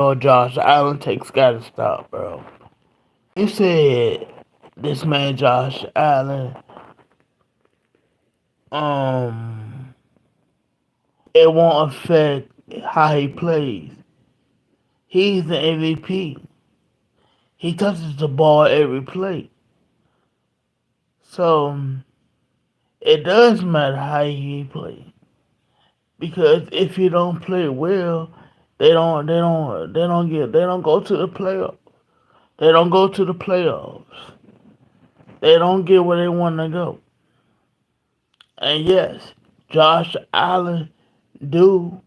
Josh Allen takes gotta stop, bro. You said this man Josh Allen, um, it won't affect how he plays. He's the MVP. He touches the ball every play. So it does matter how he plays. Because if you don't play well, they don't go to the playoffs. They don't go to the playoffs. They don't get where they want to go. And yes, Josh Allen do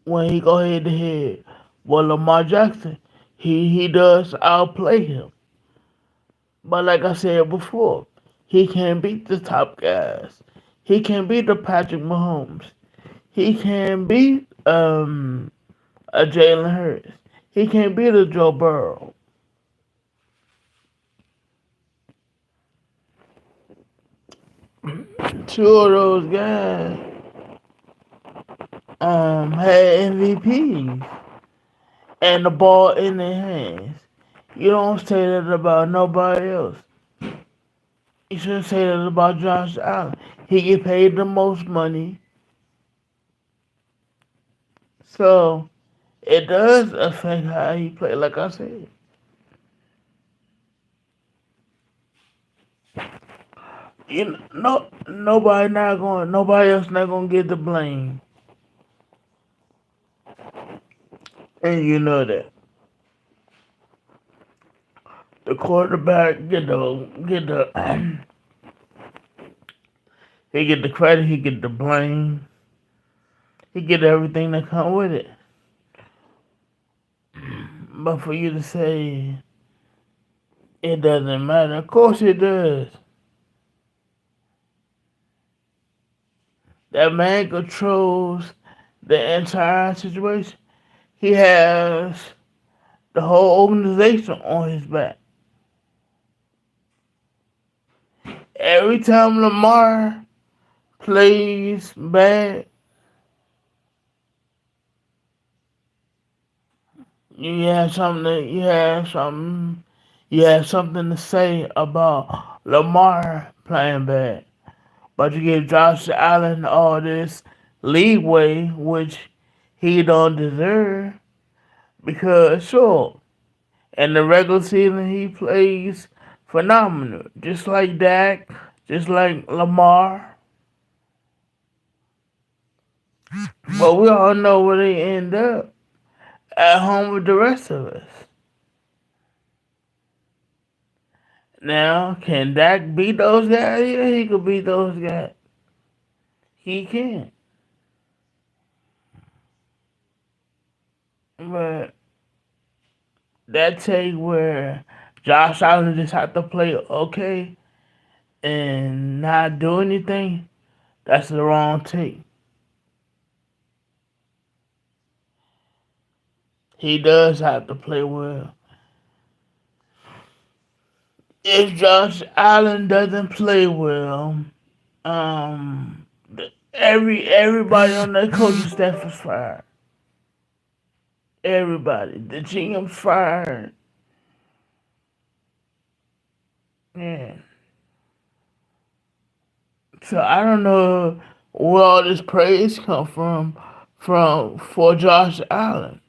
when he go head to head. Well, Lamar Jackson, he does outplay him. But like I said before, he can't beat the top guys. He can beat the Patrick Mahomes. He can beat a Jalen Hurts. He can't beat a Joe Burrow. Two of those guys had MVPs and the ball in their hands. You don't say that about nobody else. You shouldn't say that about Josh Allen. He get paid the most money, so it does affect how he play. Like I said, nobody else not gonna get the blame, and you know that the quarterback he get the credit, he get the blame, he get everything that come with it. But for you to say it doesn't matter, of course it does. That man controls the entire situation. He has the whole organization on his back. Every time Lamar plays bad, you have something to say about Lamar playing bad. But you give Josh Allen all this leeway, which he don't deserve, because sure, in the regular season he plays phenomenal, just like Dak, just like Lamar. But we all know where they end up at home with the rest of us. Now, can Dak beat those guys? Yeah, he could beat those guys. He can. But that take where Josh Allen just have to play okay and not do anything, that's the wrong take. He does have to play well. If Josh Allen doesn't play well, everybody on that coaching staff is fired. Everybody. The GM's fired. Yeah. So I don't know where all this praise come from for Josh Allen.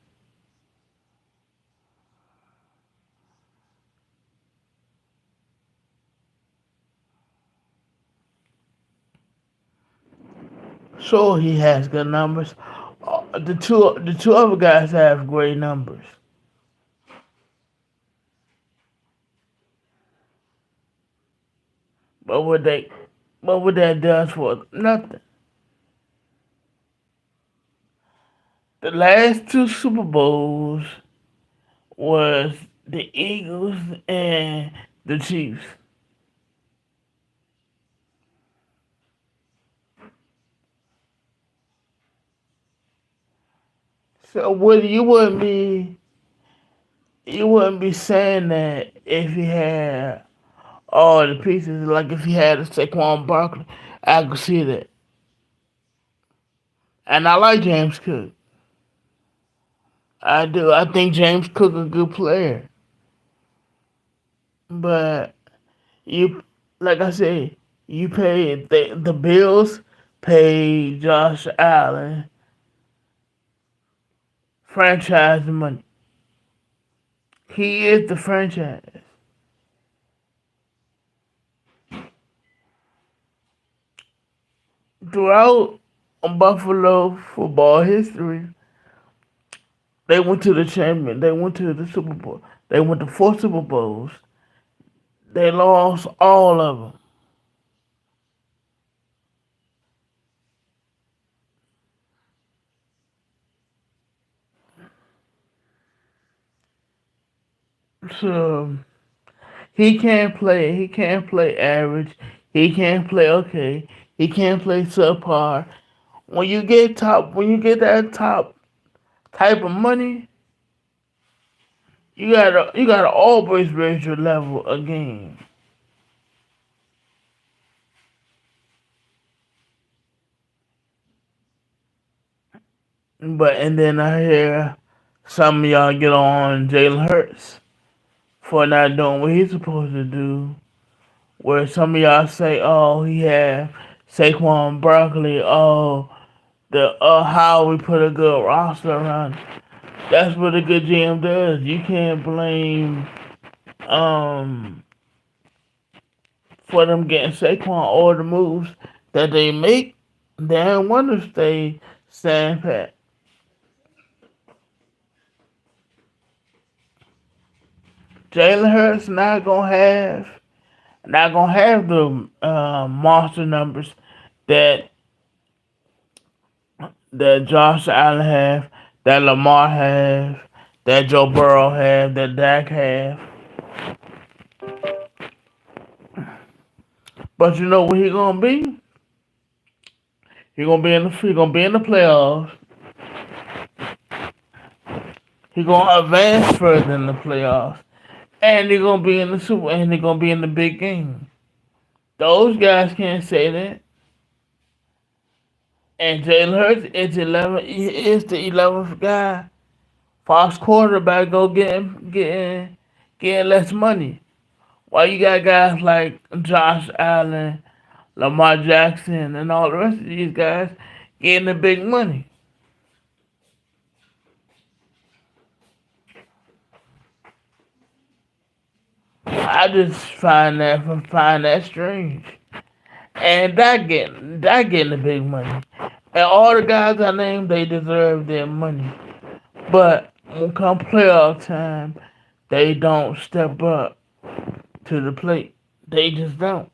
Sure, he has good numbers. The two other guys have great numbers. But what that does for nothing. The last two Super Bowls was the Eagles and the Chiefs. So would you wouldn't be saying that if he had all the pieces, like if he had a Saquon Barkley, I could see that. And I like James Cook. I do. I think James Cook a good player, but you, like I said, you pay the Bills pay Josh Allen franchise money. He is the franchise. Throughout Buffalo football history, they went to the champion. They went to the Super Bowl. They went to 4 Super Bowls. They lost all of them. So he can't play. He can't play average. He can't play okay. He can't play subpar. When you get that top type of money, you gotta always raise your level again. But and then I hear some of y'all get on Jalen Hurts for not doing what he's supposed to do. Where some of y'all say, "Oh, he had Saquon Barkley. Oh, the how we put a good roster around." That's what a good GM does. You can't blame um for them getting Saquon or the moves that they make. They don't want to stay stand pat. Jalen Hurts not gonna have the monster numbers that that Josh Allen have, that Lamar have, that Joe Burrow have, that Dak have. But you know what he gonna be? He gonna be in the playoffs. He gonna advance further in the playoffs, and he gonna be in the and he gonna be in the big game. Those guys can't say that. And Jalen Hurts is the 11th guy. Fox quarterback go getting less money. While you got guys like Josh Allen, Lamar Jackson, and all the rest of these guys getting the big money. I just find that strange. And that getting the big money. And all the guys I named, they deserve their money. But when come playoff time, they don't step up to the plate. They just don't.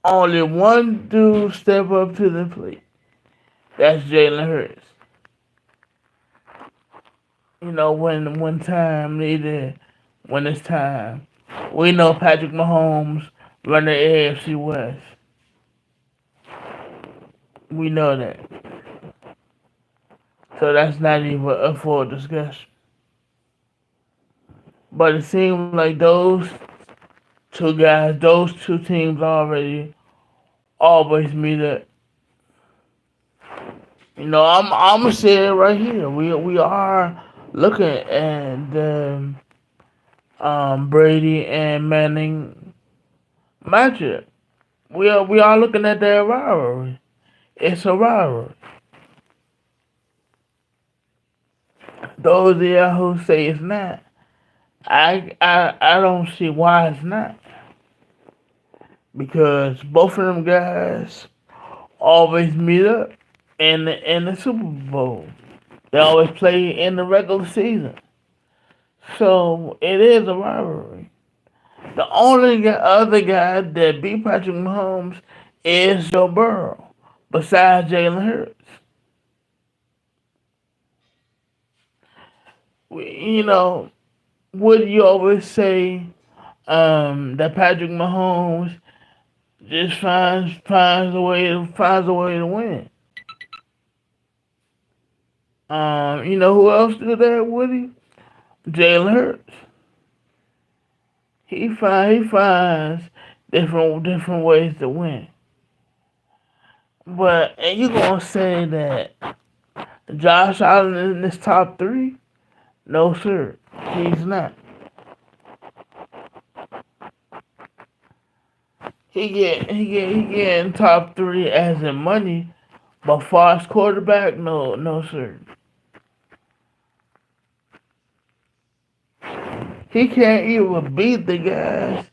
Only one dude step up to the plate. That's Jalen Hurts. You know, when it's time. We know Patrick Mahomes run the AFC West. We know that. So that's not even up for discussion. But it seems like those two teams already always meet up. You know, I'm gonna say it right here. We are looking at the Brady and Manning matchup. We are looking at their rivalry. It's a rivalry. Those of y'all who say it's not, I don't see why it's not. Because both of them guys always meet up in the Super Bowl. They always play in the regular season. So it is a rivalry. The only other guy that beat Patrick Mahomes is Joe Burrow, besides Jalen Hurts. You know, would you always say that Patrick Mahomes just finds a way to win? You know who else did that, Woody? Jalen Hurts. He finds different ways to win. But and you gonna say that Josh Allen in this top three? No, sir. He's not. He get in top three as in money, but far as quarterback, no, sir. He can't even beat the guys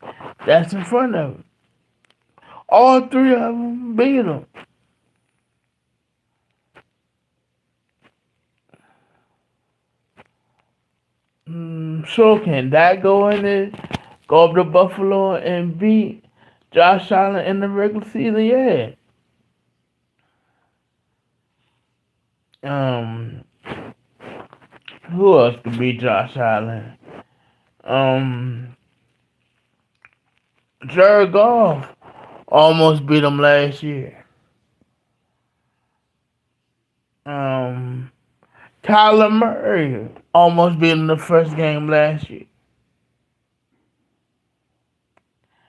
that's in front of him. All three of them beat him. So can that go in there? Go up to Buffalo and beat Josh Allen in the regular season? Yeah. Um, who else could beat Josh Allen? Um, Jared Goff almost beat him last year. Um, Kyler Murray almost beat him the first game last year.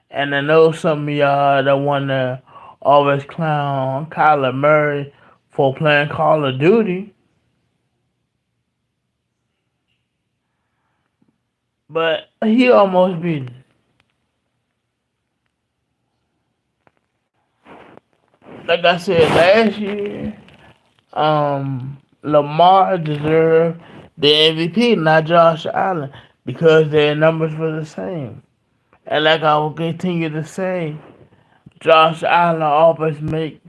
And I know some of y'all that want to always clown Kyler Murray for playing Call of Duty, but he almost beat him. Like I said last year, Lamar deserved the MVP, not Josh Allen, because their numbers were the same. And like I will continue to say, Josh Allen always make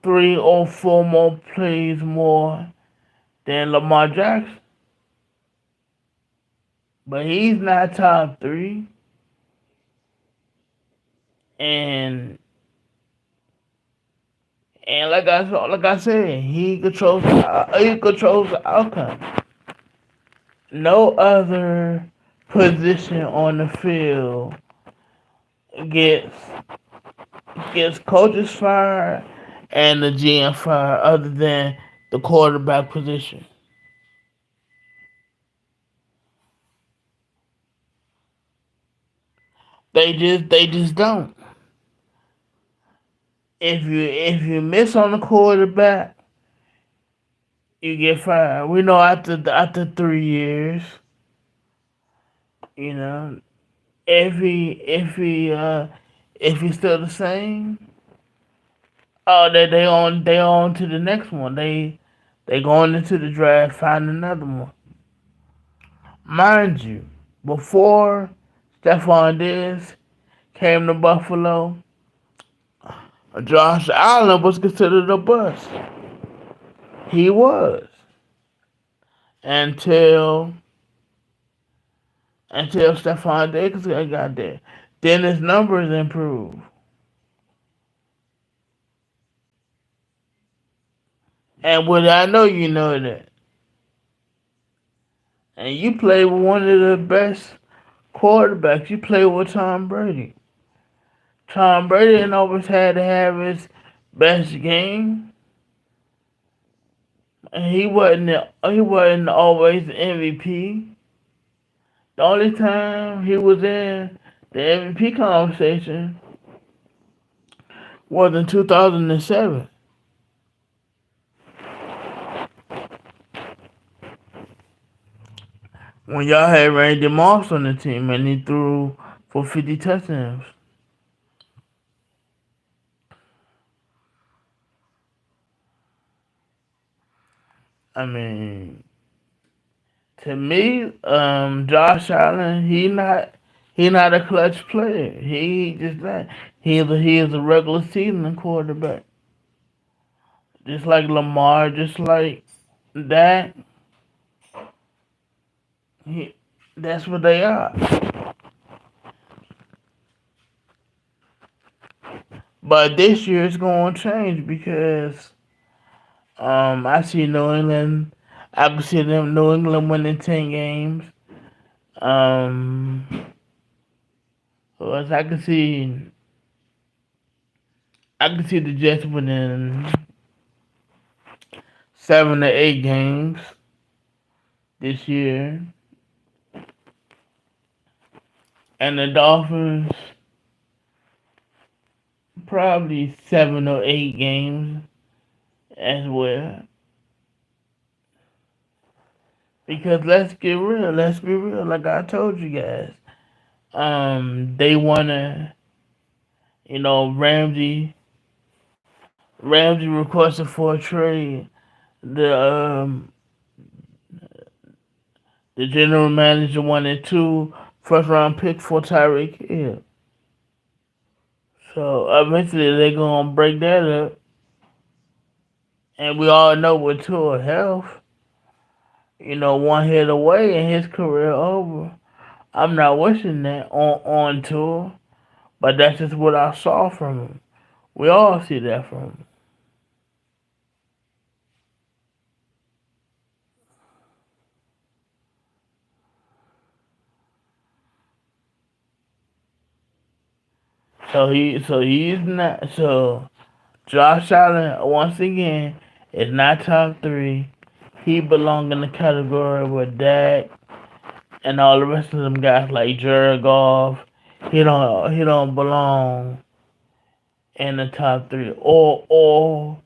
3 or 4 more plays more than Lamar Jackson. But he's not top three. And like I said, he controls the outcome. No other position on the field gets gets coaches fired and the GM fired other than the quarterback position. They just don't. If you miss on the quarterback, you get fired. We know after 3 years, you know, if he if he if he's still the same, oh they on to the next one. They going into the draft, find another one. Mind you, before Stephon Diggs came to Buffalo, Josh Allen was considered a bust. He was until Stephon Diggs got there. Then his numbers improved. And what I know you know that. And you play with one of the best quarterbacks. You play with Tom Brady. Tom Brady didn't always had to have his best game. And he wasn't always the MVP. The only time he was in the MVP conversation was in 2007 when y'all had Randy Moss on the team and he threw for 50 touchdowns. I mean, to me, Josh Allen, he not a clutch player. He just not. He is a regular season quarterback, just like Lamar, just like that. He, that's what they are. But this year it's going to change because I see New England. I can see them New England winning 10 games. Um, who else? I can see the Jets winning 7 or 8 games this year, and the Dolphins probably 7 or 8 games as well. Because let's get real. Let's be real. Like I told you guys, they wanna, Ramsey requested for a trade. The the general manager wanted two first round picks for Tyreek Hill. So eventually they're gonna break that up. And we all know with Tua health, one hit away and his career over. I'm not wishing that on Tua, but that's just what I saw from him. We all see that from him. So he's not. So Josh Allen once again is not top three. He belong in the category with Dak and all the rest of them guys like Jared Goff. He don't belong in the top three or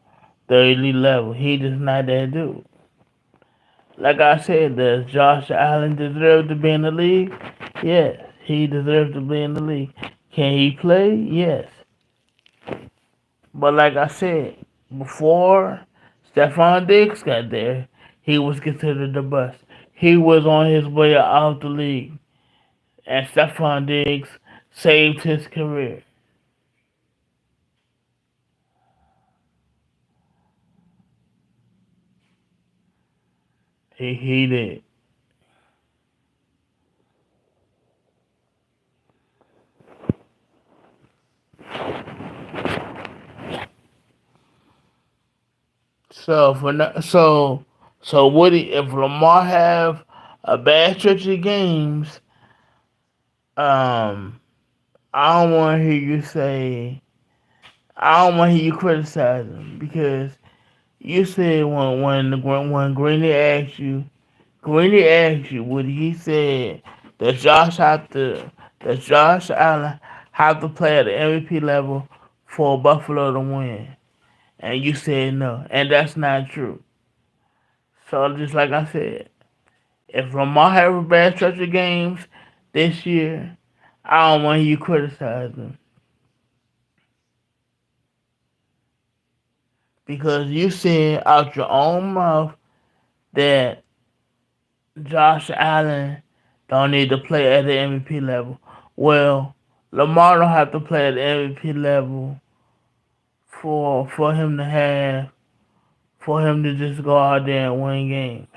the elite level. He just not that dude. Like I said, does Josh Allen deserve to be in the league? Yes, he deserves to be in the league. Can he play? Yes. But like I said, before Stephon Diggs got there, he was considered the bust. He was on his way out the league, and Stephon Diggs saved his career. He did. So for no, so Woody, if Lamar have a bad stretch of games, um, I don't want to hear you say. I don't want to hear you criticize him because you said when Greeny asked you, Woody, he said that Josh Allen have to play at the MVP level for Buffalo to win, and you said no, and that's not true. So just like I said, if Lamar have a bad stretch of games this year, I don't want you criticizing because you said out your own mouth that Josh Allen don't need to play at the MVP level. Well, Lamar don't have to play at the MVP level for him to have for him to just go out there and win games.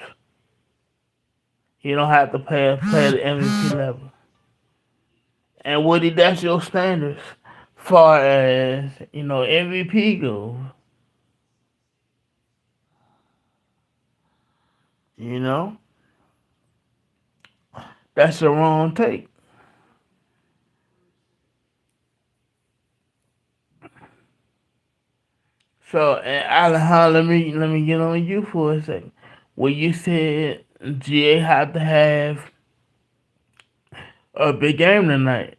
He don't have to play at the MVP level. And Woody, that's your standards, far as MVP goes. You know, that's the wrong take. So, and Alejandro, let me get on you for a second. When you said GA had to have a big game tonight,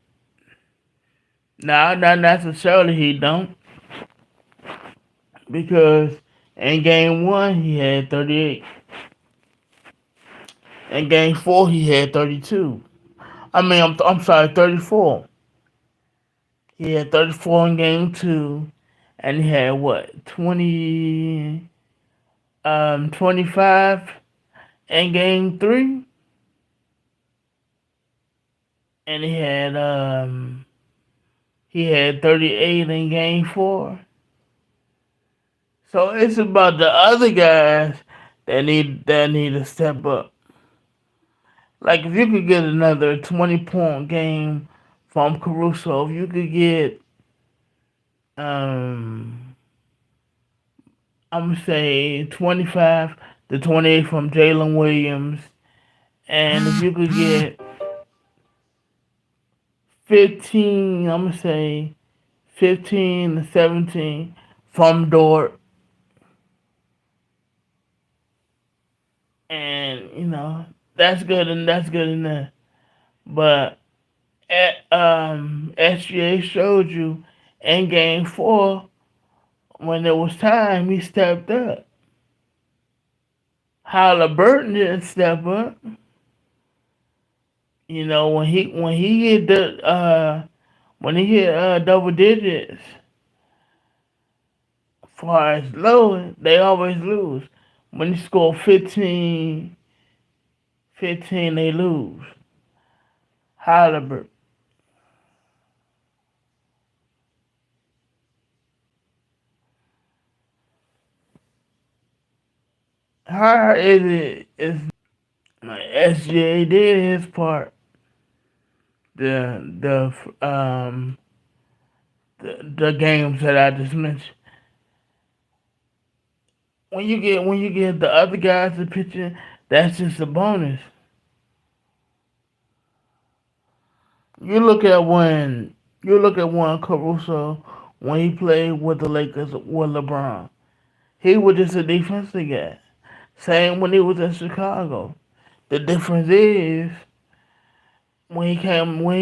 now not necessarily he don't, because in game one he had 38, in game four he had 32. I mean, I'm sorry, 34. He had 34 in game two, and he had what 25 in game three, and he had 38 in game four. So it's about the other guys that need to step up. Like if you could get another 20-point game from Caruso, if you could get um I'm gonna say 25 to 28 from Jalen Williams, and if you could get 15, I'm gonna say 15 to 17 from Dort, and that's good enough. But SGA showed you in game four when it was time he stepped up. Halliburton didn't step up. When he hit double digits far as low, they always lose. When he score 15, they lose. Halliburton. How is it? Is SGA did his part. The games that I just mentioned. When you get the other guys to pitching, that's just a bonus. You look at when you look at one Caruso when he played with the Lakers with LeBron. He was just a defensive guy. Same when he was in Chicago. The difference is when he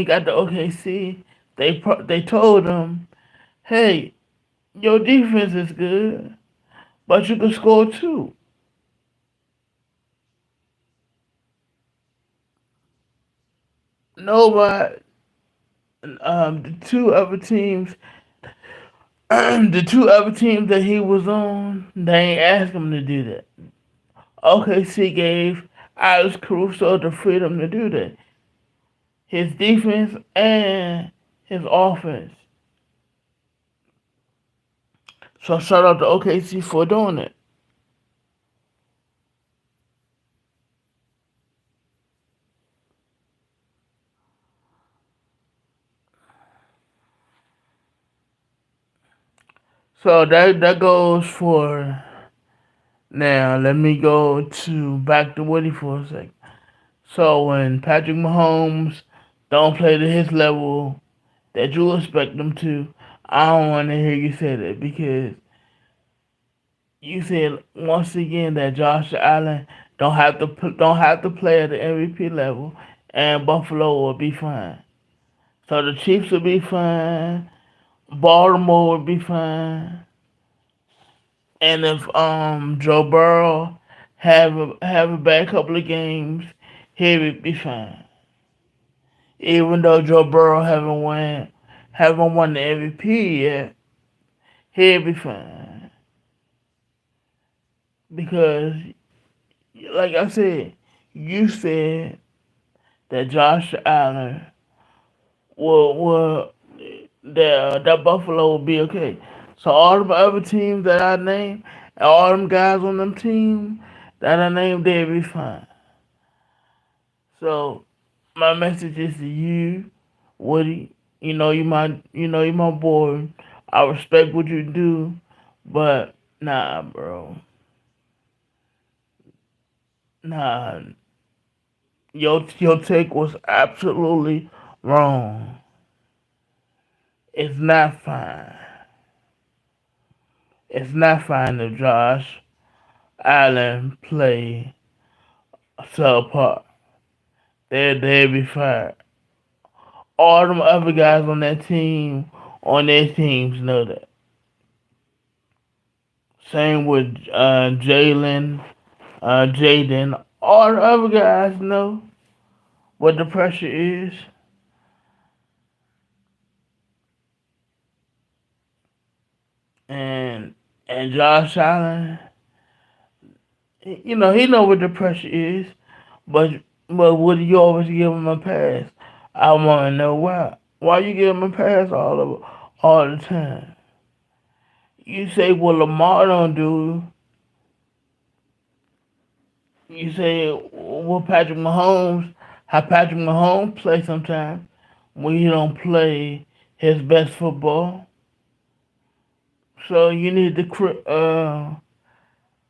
got to OKC, they told him, "Hey, your defense is good, but you can score too." Nobody, the two other teams, the two other teams that he was on, they ain't asked him to do that. OKC gave Alex Caruso the freedom to do that. His defense and his offense. So shout out to OKC for doing it. So that goes for now. Let me go to back to Woody for a second. So when Patrick Mahomes don't play to his level that you expect them to, I don't want to hear you say that because you said once again that Josh Allen don't have to play at the MVP level, and Buffalo will be fine. So the Chiefs will be fine. Baltimore will be fine. And if Joe Burrow have a bad couple of games, he will be fine. Even though Joe Burrow haven't won the MVP yet, he'll be fine. Because like I said, you said that Josh Allen will that Buffalo will be okay. So all the other teams that I named, and all them guys on them team that I named, they'll be fine. So my message is to you, Woody. You my boy. I respect what you do, but nah, bro, nah. Your take was absolutely wrong. It's not fine. It's not fine if Josh Allen play subpar. They'll be fired. All them other guys on their teams know that. Same with Jalen, Jaden. All the other guys know what the pressure is. And and Josh Allen, he know what the pressure is. But but would you always give him a pass? I want to know why. Why you give him a pass all the time? You say what Lamar don't do. You say what how Patrick Mahomes play sometimes when he don't play his best football. So you need to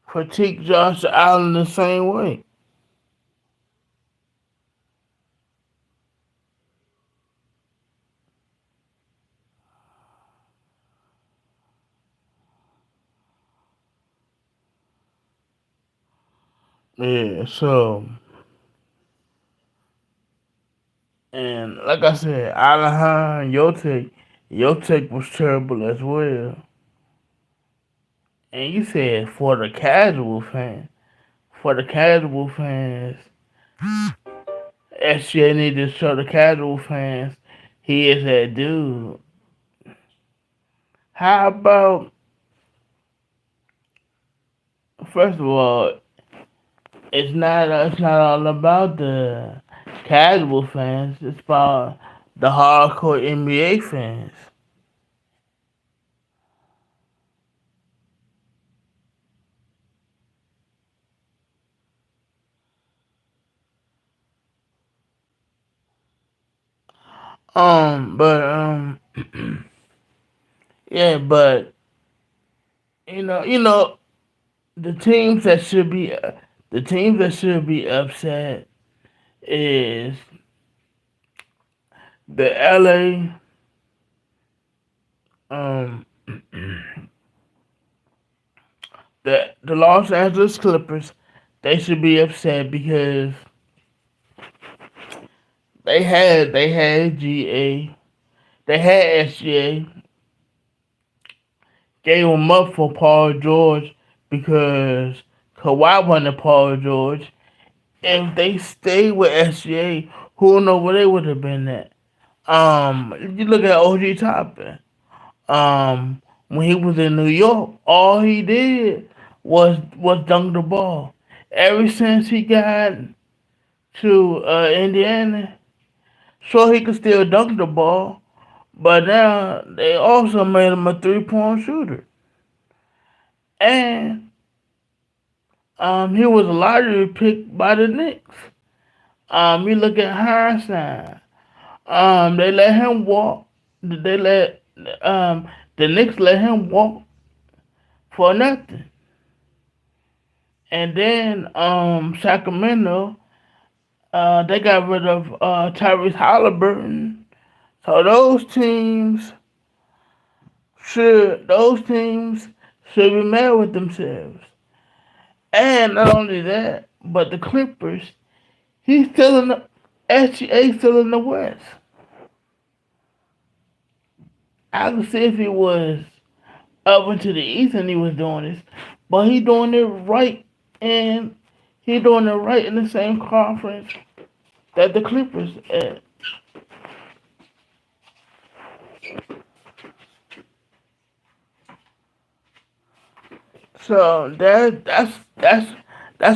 critique Josh Allen the same way. Yeah. So and like I said, Allen, your take was terrible as well. And you said for the casual fan. for the casual fans, SGA need to show the casual fans he is that dude. How about, first of all, it's not all about the casual fans. It's about the hardcore NBA fans. But yeah, but you know, the teams that should be the teams that should be upset is the LA, um, the Los Angeles Clippers. They should be upset because they had GA, they had SGA, gave him up for Paul George because Kawhi wanted Paul George. If they stayed with SGA, who knows where they would have been at. You look at OG Toppin. When he was in New York, all he did was dunk the ball. Ever since he got to Indiana, sure he could still dunk the ball, but now they also made him a 3-point shooter, and he was a lottery pick by the Knicks. You look at Harrison. They let him walk. They let the Knicks let him walk for nothing. And then Sacramento, they got rid of Tyrese Halliburton. So those teams should be mad with themselves. And not only that, but the Clippers, he's still in the SGA still in the West. I could see if he was up into the East and he was doing this, but and he doing it right in the same conference that the Clippers at. So that's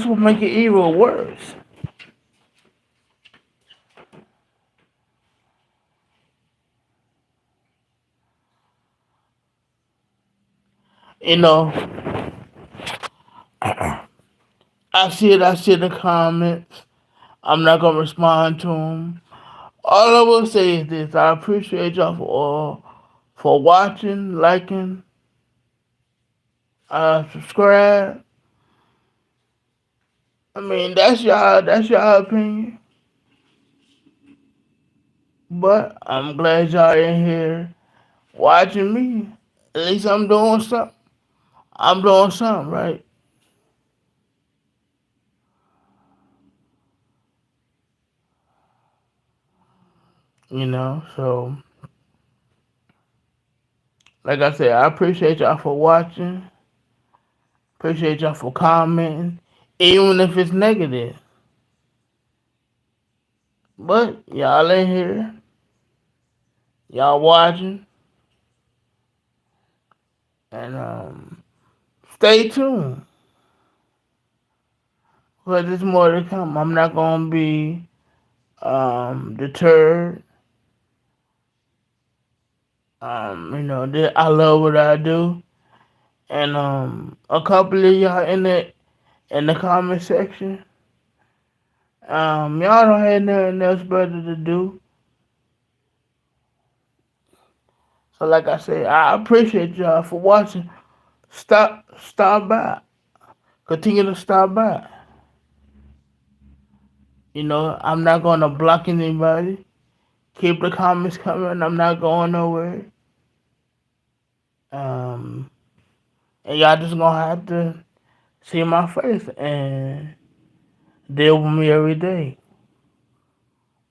what make it even worse. You know, I see the comments. I'm not gonna respond to them. All I will say is this: I appreciate y'all for watching, liking, subscribe. I mean, that's y'all opinion, but I'm glad y'all in here watching me. At least I'm doing something. I'm doing something right. So like I said, I appreciate y'all for watching. Appreciate y'all for commenting, even if it's negative. But y'all in here, y'all watching, and stay tuned. Cause there's more to come. I'm not gonna be deterred. I love what I do, and a couple of y'all in the comment section, y'all don't have nothing else better to do. So like I said, I appreciate y'all for watching. Stop by. Continue to stop by. I'm not gonna block anybody. Keep the comments coming. I'm not going nowhere. Um, and y'all just gonna have to see my face and deal with me every day.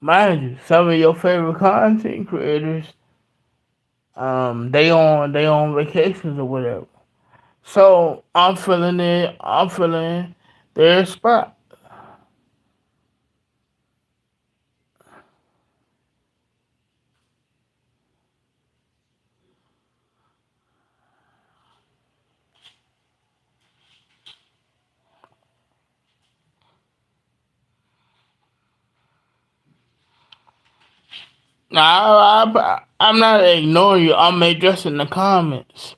Mind you, some of your favorite content creators, they on vacations or whatever. So I'm feeling their spot. Now, I'm not ignoring you. I'm addressing the comments.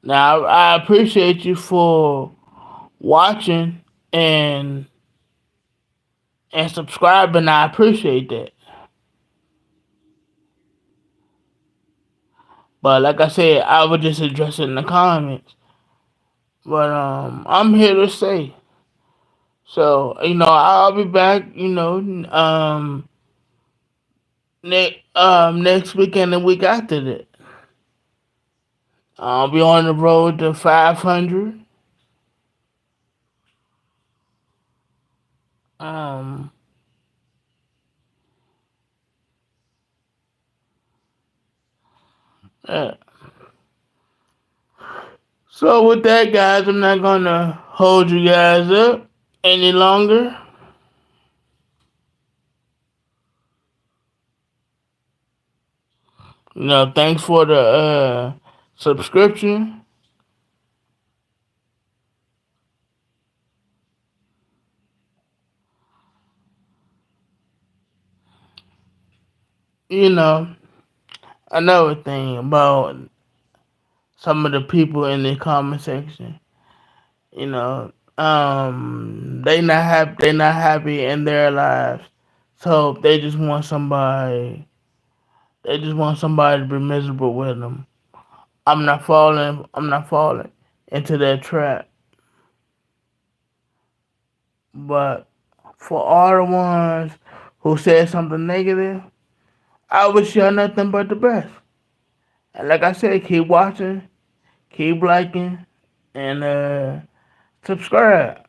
Now, I appreciate you for watching and subscribing. I appreciate that. But like I said, I was just addressing the comments. But I'm here to say. So I'll be back. Next weekend and the week after that. I'll be on the road to 500. Um, yeah. So with that, guys, I'm not gonna hold you guys up any longer. Thanks for the subscription. You know, another thing about some of the people in the comment section, they not happy in their lives, so they just want somebody to be miserable with them. I'm not falling into that trap. But for all the ones who said something negative, I wish y'all nothing but the best. And like I said, keep watching, keep liking, and subscribe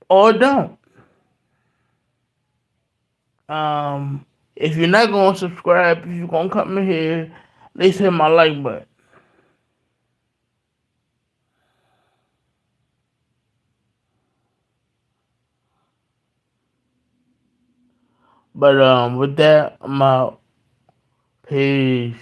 or don't. If you're not gonna subscribe, if you're gonna come in here, at least hit my like button. But with that, I'm out. Peace.